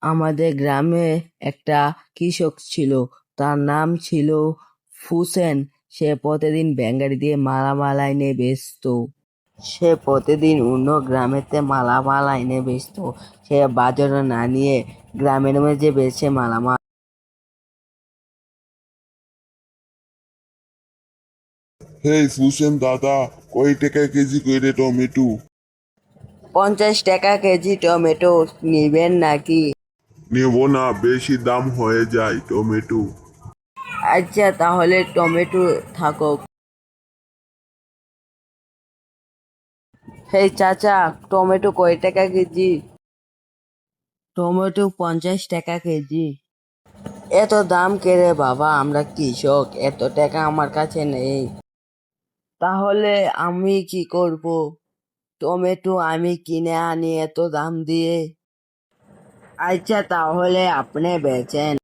আমাদের গ্রামে একটা কৃষক ছিল, তার নাম ছিল ফুসেন। সে প্রতিদিন ব্যাঙ্গারি দিয়ে মালামাল এনে বেচতো। সে প্রতিদিন অন্য গ্রামেতে মালামাল এনে বেচতো। সে বাজারে না নিয়ে গ্রামের মধ্যে বেচে মালামাল। হেই ফুসেন দাদা, কয় টাকা কেজি কইরে টমেটো? 50 টাকা কেজি টমেটো নিবেন নাকি? নেব না, বেশি দাম হয়ে যায় টমেটো। আচ্ছা, তাহলে টমেটো থাকুক। হেই চাচা, টমেটো কয় টাকা কেজি? টমেটো 50 টাকা কেজি। এত দাম কে রে বাবা, আমরা কৃষক, এত টাকা আমার কাছে নেই। তাহলে আমি কি করব? টমেটো আমি কিনে আনি এত দাম দিয়ে। আচ্ছা, তাহলে আপনি বেচেন।